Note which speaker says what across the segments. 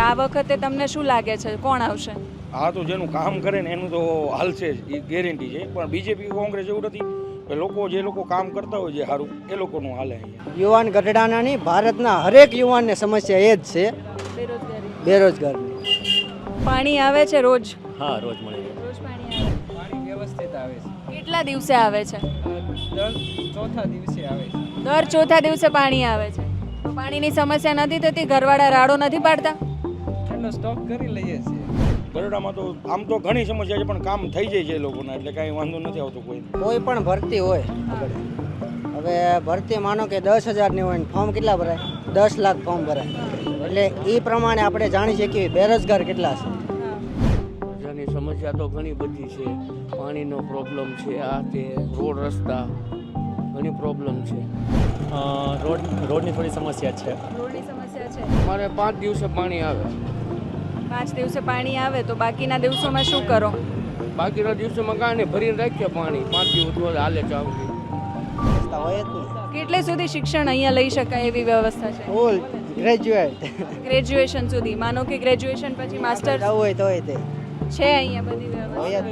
Speaker 1: આ વખતે તમને શું લાગે છે કોણ આવશે?
Speaker 2: આ તો જેનું કામ કરે ને એનું તો હાલશે જ, એ ગેરંટી છે. પણ બીજેપી કોંગ્રેસ એવું નથી કે જે લોકો કામ કરતા હોય જે સારું એ લોકોનું હાલે.
Speaker 3: યુવાન ગઢડાના નહીં, ભારતના હરેક યુવાનને સમસ્યા એ જ છે, બેરોજગારની.
Speaker 1: પાણી આવે છે રોજ?
Speaker 4: હા, રોજ મળે છે.
Speaker 1: રોજ પાણી આવે?
Speaker 5: પાણી વ્યવસ્થિત આવે છે.
Speaker 1: કેટલા દિવસે આવે છે?
Speaker 5: ચોથા દિવસે આવે છે.
Speaker 1: દર ચોથા દિવસે પાણી આવે છે. તો પાણીની સમસ્યા નથી થતી? ઘરવાળા રાડો નથી પાડતા?
Speaker 5: એટલો સ્ટોક કરી લઈએ છીએ.
Speaker 2: બરોડામાં તો આમ તો ઘણી સમસ્યા છે પણ કામ થઈ જાય છે એ લોકોના, એટલે કાંઈ વાંધો નથી આવતો કોઈ.
Speaker 3: કોઈ પણ ભરતી હોય, હવે ભરતી માનો કે 10,000ની હોય, ફોર્મ કેટલા ભરાય? 10 લાખ ફોર્મ ભરાય. એટલે એ પ્રમાણે આપણે જાણી શકીએ બેરોજગાર કેટલા છે.
Speaker 4: પ્રજાની સમસ્યા તો ઘણી બધી છે. પાણીનો પ્રોબ્લેમ છે, આ તે રોડ રસ્તા ઘણી પ્રોબ્લેમ છે. રોડની થોડી સમસ્યા છે.
Speaker 1: રોડની સમસ્યા છે.
Speaker 4: અમારે 5 દિવસે પાણી આવે.
Speaker 1: 5 દિવસે પાણી આવે તો બાકીના દિવસોમાં શું કરો?
Speaker 4: બાકીના દિવસોમાં કાંઈ નહીં, ભરીને રાખીએ પાણી. 5 દિવસ હાલે ચાલુ.
Speaker 3: રસ્તા હોય જ નહીં.
Speaker 1: કેટલે સુધી શિક્ષણ અહીંયા લઈ શકાય એવી વ્યવસ્થા છે?
Speaker 3: ફૂલ ગ્રેજ્યુએટ
Speaker 1: ગ્રેજ્યુએશન સુધી, માનો કે ગ્રેજ્યુએશન પછી માસ્ટર
Speaker 3: જવું હોય તો હોય તે
Speaker 1: છે અહીંયા બધી વ્યવસ્થા?
Speaker 3: હોય જ.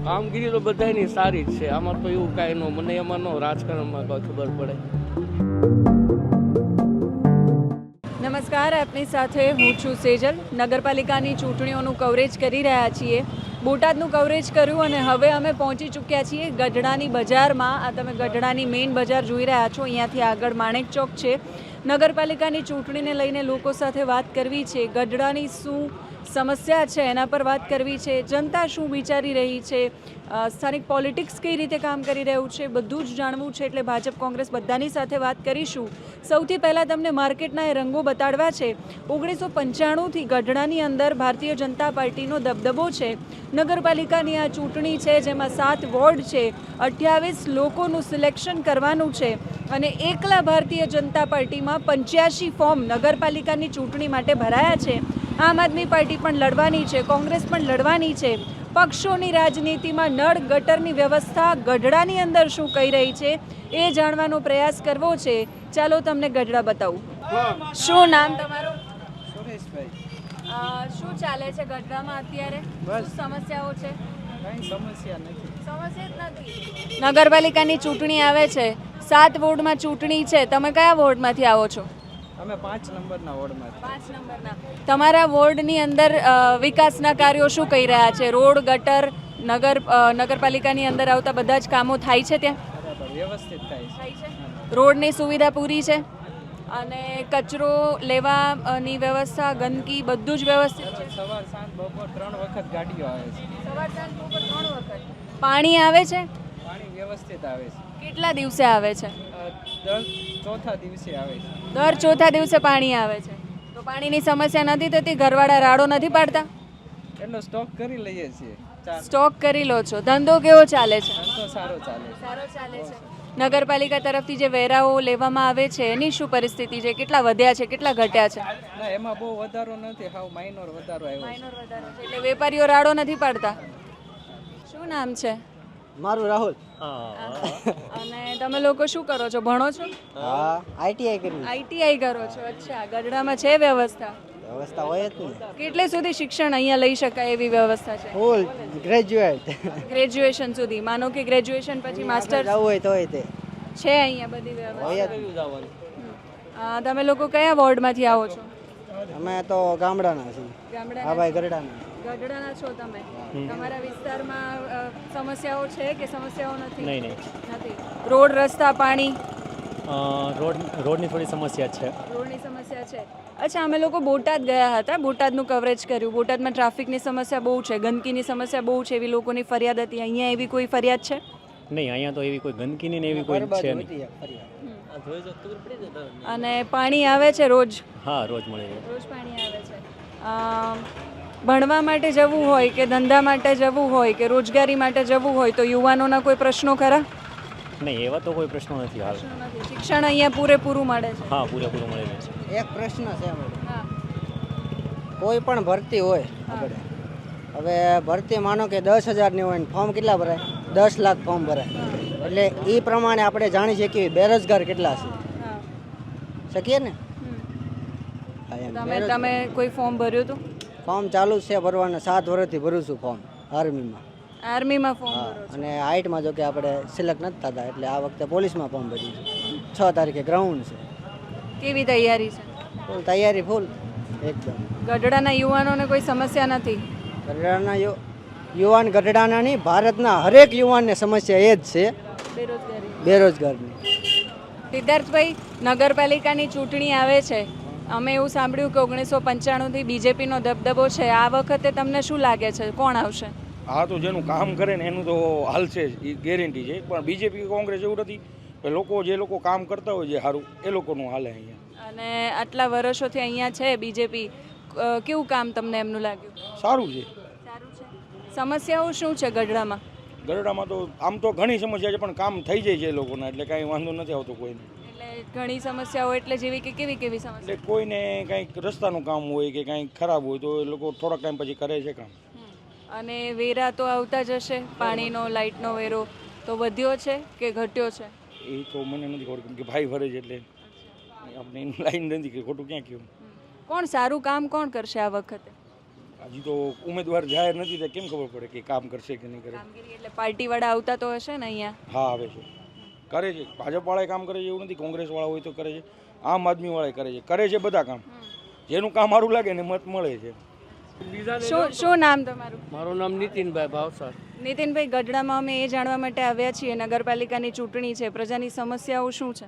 Speaker 4: કામગીરી તો બધાની સારી જ છે. આમાં તો એવું કાંઈ ન, મને એમાં ન રાજકારણમાં કોઈ ખબર પડે.
Speaker 1: નમસ્કાર, આપની સાથે હું છું સેજલ. નગરપાલિકાની ચૂંટણીઓનું કવરેજ કરી રહ્યા છીએ. બોટાદનું કવરેજ કર્યું અને હવે અમે પહોંચી ચૂક્યા છીએ ગઢડાની બજારમાં. આ તમે ગઢડાની મેઇન બજાર જોઈ રહ્યા છો. અહીંયાથી આગળ માણેક ચોક છે. નગરપાલિકાની ચૂંટણીને લઈને લોકો સાથે વાત કરવી છે. ગઢડાની શું સમસ્યા છે એના પર વાત કરવી છે. જનતા શું વિચારી રહી છે, સ્થાનિક પોલિટિક્સ કઈ રીતે કામ કરી રહ્યું છે, બધું જ જાણવું છે. એટલે ભાજપ કોંગ્રેસ બધાની સાથે વાત કરીશું. સૌથી પહેલાં તમને માર્કેટના એ રંગો બતાડવા છે. 1995થી ગઢડાની અંદર ભારતીય જનતા પાર્ટીનો દબદબો છે. નગરપાલિકાની આ ચૂંટણી છે જેમાં 7 વોર્ડ છે, 28 લોકોનું સિલેક્શન કરવાનું છે અને એકલા ભારતીય જનતા પાર્ટીમાં 85 ફોર્મ નગરપાલિકાની ચૂંટણી માટે ભરાયા છે. આમ આદમી પાર્ટી પણ લડવાની છે, કોંગ્રેસ પણ લડવાની છે. પક્ષોની રાજનીતિમાં નળ ગટરની વ્યવસ્થા ગઢડાની અંદર શું કહી રહી છે એ જાણવાનો પ્રયાસ કરવો છે. ચાલો તમને ગઢડા બતાવું. શું નામ તમારું?
Speaker 5: સુરેશભાઈ.
Speaker 1: શું ચાલે છે ગઢડામાં અત્યારે? શું સમસ્યાઓ છે?
Speaker 5: કંઈ સમસ્યા નથી.
Speaker 1: સમસ્યા જ નથી. નગરપાલિકાની ચૂંટણી આવે છે, 7 વોર્ડમાં ચૂંટણી છે. તમે કયા વોર્ડમાંથી આવો છો?
Speaker 5: અમે 5 નંબરના વોર્ડમાં.
Speaker 1: 5 નંબરના. તમારા વોર્ડની અંદર વિકાસના કાર્યો શું કહી રહ્યા છે? રોડ, ગટર, નગરપાલિકાની અંદર આવતા બધા જ કામો થાય છે ત્યાં?
Speaker 5: બરાબર વ્યવસ્થિત થાય છે.
Speaker 1: રોડની સુવિધા પૂરી છે અને કચરો લેવાની વ્યવસ્થા, ગંદકી બધું જ વ્યવસ્થિત છે?
Speaker 5: સવાર સાંજ બપોર 3 વખત ગાડીઓ આવે છે.
Speaker 1: સવાર સાંજ બપોર 3 વખત. પાણી આવે છે?
Speaker 5: પાણી વ્યવસ્થિત આવે છે.
Speaker 1: કેટલા દિવસે આવે છે?
Speaker 5: ચોથા દિવસે આવે છે.
Speaker 1: દર ચોથા દિવસે પાણી આવે છે. તો પાણીની સમસ્યા નથી થતી? ઘરવાળા રાડો નથી પાડતા?
Speaker 5: એટલો સ્ટોક કરી લઈએ છીએ.
Speaker 1: સ્ટોક કરી લો છો. ધંધો કેવો ચાલે છે?
Speaker 5: ધંધો સારો ચાલે છે.
Speaker 1: સારો ચાલે છે. નગરપાલિકા તરફથી જે વેરાઓ લેવામાં આવે છે એની શું પરિસ્થિતિ છે? કેટલા વધ્યા છે, કેટલા ઘટ્યા છે?
Speaker 5: ના, એમાં બહુ વધારો નથી, હાવ માઇનોર વધારો આવ્યો છે.
Speaker 1: માઇનોર વધારો છે. એટલે વેપારીઓ રાડો નથી પાડતા? શું નામ છે?
Speaker 3: મારું રાહુલ.
Speaker 1: અને તમે લોકો શું કરો છો? ભણો છો?
Speaker 3: હા, આઈટીઆઈ કરી.
Speaker 1: આઈટીઆઈ કરો છો? અચ્છા. ગઢડામાં છે વ્યવસ્થા?
Speaker 3: વ્યવસ્થા હોય જ નહીં.
Speaker 1: કેટલે સુધી શિક્ષણ અહીંયા લઈ શકાય એવી વ્યવસ્થા છે?
Speaker 3: ફૂલ ગ્રેજ્યુએટ.
Speaker 1: ગ્રેજ્યુએશન સુધી, માનો કે ગ્રેજ્યુએશન પછી માસ્ટર
Speaker 3: જવું હોય તો હોય તે
Speaker 1: છે અહીંયા બધી વ્યવસ્થા?
Speaker 3: હોય જ.
Speaker 1: તમે લોકો કયા વોર્ડમાંથી આવો છો?
Speaker 3: અમે તો ગામડાના છીએ. હા
Speaker 1: ગામડાના
Speaker 3: ભાઈ, ગઢડાના.
Speaker 1: ગઢડાના છો તમે? તમારા વિસ્તારમાં સમસ્યાઓ છે કે સમસ્યાઓ નથી?
Speaker 6: નહીં
Speaker 1: નથી. રોડ, રસ્તા, પાણી?
Speaker 6: રોડની થોડી સમસ્યા છે.
Speaker 1: રોડની સમસ્યા છે. અચ્છા, અમે લોકો બોટાદ ગયા હતા, બોટાદનું કવરેજ કર્યું. બોટાદમાં ટ્રાફિકની સમસ્યા બહુ છે, ગંદકીની સમસ્યા બહુ છે, એવી લોકોની ફરિયાદ હતી. અહીંયા એવી કોઈ ફરિયાદ છે?
Speaker 6: નહીં, અહીંયા તો એવી કોઈ ગંદકીની ને એવી કોઈ છે નહીં.
Speaker 1: અને પાણી આવે છે રોજ?
Speaker 6: હા, રોજ મળે છે.
Speaker 1: રોજ પાણી આવે છે. ભણવા માટે જવું હોય કે ધંધા માટે જવું હોય કે રોજગારી માટે જવું હોય તો યુવાનોના કોઈ પ્રશ્નો ખરા?
Speaker 6: નહીં, એવા તો કોઈ પ્રશ્નો નથી હાલ.
Speaker 1: શિક્ષણ અહીંયા પૂરેપૂરું મળે છે?
Speaker 6: હા, પૂરેપૂરું મળે છે.
Speaker 3: એક પ્રશ્ન છે અમારે.
Speaker 1: હા.
Speaker 3: કોઈ પણ ભરતી હોય આપણે, હવે ભરતી માનો કે 10,000ની હોય, ફોર્મ કેટલા ભરાય? 10 લાખ ફોર્મ ભરાય. એટલે એ પ્રમાણે આપણે જાણી શકીએ બેરોજગાર કેટલા છે. શકીએ ને? દેખાય એમ.
Speaker 1: તમે તમે કોઈ ફોર્મ ભર્યું હતું?
Speaker 3: ફોર્મ ચાલુ જ છે ભરવાના, 7 વર્ષથી ભરું છું ફોર્મ આર્મીમાં.
Speaker 1: આર્મીમાં ફોર્મ
Speaker 3: હા,
Speaker 1: ભરો છો?
Speaker 3: અને હાઇટમાં જો કે આપણે સિલેક્ટ નથી થતા એટલે આ વખતે પોલીસમાં ફોર્મ ભર્યું છે. 6 તારીખે ગ્રાઉન્ડ છે.
Speaker 1: કેવી તૈયારી છે?
Speaker 3: ફૂલ તૈયારી, ફૂલ એકદમ.
Speaker 1: ગઢડાના યુવાનોને કોઈ સમસ્યા નથી?
Speaker 3: ગઢડાના યુવાન ગઢડાના નહીં, ભારતના હરેક યુવાનને સમસ્યા એ જ છે,
Speaker 1: બેરોજગારી.
Speaker 3: બેરોજગારની.
Speaker 1: સિદ્ધાર્થભાઈ, નગરપાલિકાની ચૂંટણી આવે છે. અમે એવું સાંભળ્યું કે 1995થી બીજેપીનો દબદબો છે. આ વખતે તમને શું લાગે છે, કોણ આવશે?
Speaker 2: હા, તો જેનું કામ કરે ને એનું તો હાલશે જ, એ ગેરંટી છે. પણ બીજેપી કોંગ્રેસ એવું નથી કે જે લોકો કામ કરતા હોય જે સારું એ લોકોનું હાલે અહીંયા.
Speaker 1: અને આટલા વર્ષોથી અહીંયા છે બીજેપી, કેવું કામ તમને એમનું લાગ્યું?
Speaker 2: સારું છે.
Speaker 1: સારું છે. સમસ્યાઓ શું છે ગઢડામાં?
Speaker 2: ગરડામાં તો આમ તો ઘણી સમસ્યા છે પણ કામ થઈ જાય છે એ લોકોના, એટલે કાંઈ વાંધો નથી આવતો કોઈને.
Speaker 1: એટલે ઘણી સમસ્યાઓ એટલે જેવી કે કેવી કેવી
Speaker 2: એટલે
Speaker 1: સમસ્યા?
Speaker 2: કોઈને કંઈક રસ્તાનું કામ હોય કે કંઈક ખરાબ હોય તો એ લોકો થોડાક ટાઈમ પછી કરે છે કામ.
Speaker 1: અને વેરા તો આવતા જ હશે, પાણીનો, લાઇટનો વેરો તો વધ્યો છે કે ઘટ્યો છે?
Speaker 2: એ તો મને નથી ખબર, કેમ કે ભાઈ ભરે છે એટલે આપણે એનું લાઈન નથી કે ખોટું ક્યાં કહ્યું.
Speaker 1: કોણ સારું કામ કોણ કરશે આ વખતે?
Speaker 2: હજી તો ઉમેદવાર જાહેર નથી તો કેમ ખબર પડે કે કામ કરશે કે નહીં કરે.
Speaker 1: કામગીરી એટલે પાર્ટીવાળા આવતા તો હશે ને અહીંયા?
Speaker 2: હા, આવે છે, કરે છે. ભાજપવાળાએ કામ કરે છે એવું નથી, કોંગ્રેસવાળા હોય તો કરે છે, આમ આદમીવાળાએ કરે છે બધા કામ. જેનું કામ સારું લાગે ને મત મળે છે.
Speaker 1: શું નામ તમારું?
Speaker 4: મારું નામ નીતિનભાઈ ભાવસાર.
Speaker 1: નીતિનભાઈ, ગઢડામાં અમે એ જાણવા માટે આવ્યા છીએ, નગરપાલિકાની ચૂંટણી છે, પ્રજાની સમસ્યાઓ શું છે?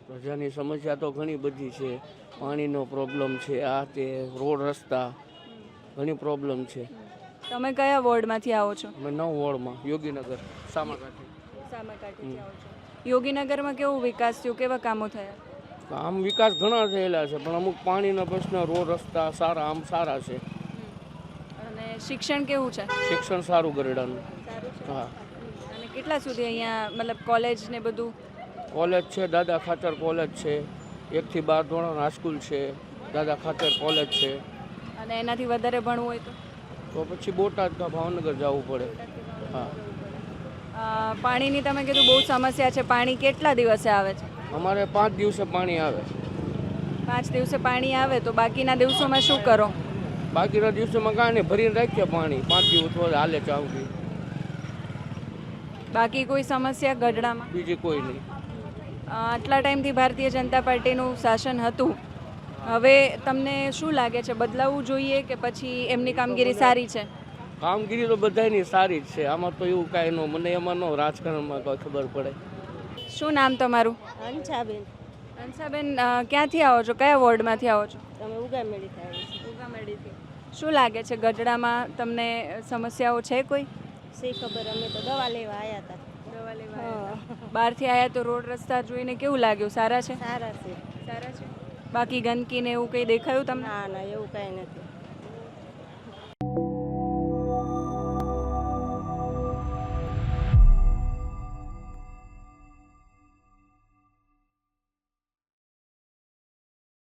Speaker 4: પ્રજાની સમસ્યા તો ઘણી બધી છે. પાણીનો પ્રોબ્લેમ છે, આ તે રોડ રસ્તા ઘણી પ્રોબ્લેમ છે.
Speaker 1: તમે કયા વોર્ડમાંથી આવો છો?
Speaker 4: અમે 9 વોર્ડમાં યોગીનગર સામાકાંઠી.
Speaker 1: સામાકાંઠીથી આવો છો. યોગીનગરમાં કેવો વિકાસ થયો, કેવા કામો થયા?
Speaker 4: આમ વિકાસ ઘણા થયેલા છે પણ અમુક પાણીના પ્રશ્ન, રોડ રસ્તા સારા આમ સારા છે.
Speaker 1: અને શિક્ષણ કેવું છે?
Speaker 4: શિક્ષણ સારું ગરડાનું.
Speaker 1: સારું છે.
Speaker 4: હા,
Speaker 1: અને કેટલા સુધી અહીંયા મતલબ કોલેજ ને બધું?
Speaker 4: કોલેજ છે, દાદા ખાચર કોલેજ છે, 1 થી 12 ધોરણ હાઈસ્કૂલ છે, દાદા ખાચર કોલેજ છે.
Speaker 1: અને એનાથી વધારે ભણવું હોય
Speaker 4: તો પછી બોટાદ કે ભાવનગર જવું પડે. હા,
Speaker 1: પાણીની તમે કીધું બહુ સમસ્યા છે. પાણી કેટલા દિવસે આવે છે?
Speaker 4: અમારે 5 દિવસે પાણી આવે.
Speaker 1: 5 દિવસે પાણી આવે તો બાકીના દિવસોમાં શું કરો?
Speaker 4: બાકીના દિવસોમાં કાંઈ નહીં, ભરીને રાખીએ પાણી. 5 દિવસ વધારે હાલે ચાવથી.
Speaker 1: બાકી કોઈ સમસ્યા ગઢડામાં?
Speaker 4: બીજી કોઈ નહીં.
Speaker 1: આટલા ટાઈમથી ભારતીય જનતા પાર્ટીનું શાસન હતું, હવે તમને શું લાગે છે, બદલાવવું જોઈએ કે પછી એમની કામગીરી સારી છે?
Speaker 4: કામગીરી તો બધાની સારી જ છે. આમાં તો એવું કાંઈ ન, મને એમાં ન રાજકારણમાં કોઈ ખબર પડે.
Speaker 1: શું નામ તમારું?
Speaker 7: અંછાબેન.
Speaker 1: હંસાબેન, ક્યાંથી આવો છો, કયા વોર્ડમાંથી આવો છો?
Speaker 7: તમે ઉગામેડી થાય છે.
Speaker 1: ઉગામેડીથી. શું લાગે છે ગઢડામાં તમને સમસ્યાઓ છે કોઈ?
Speaker 7: શી ખબર, અમે તો દવા લેવા આવ્યા હતા.
Speaker 1: દવા લેવા બહારથી આવ્યા તો રોડ રસ્તા જોઈને કેવું લાગ્યું, સારા છે?
Speaker 7: સારા છે.
Speaker 1: સારા છે. બાકી ગંદકી ને એવું કંઈ દેખાયું તમને?
Speaker 7: ના ના, એવું કાંઈ નથી.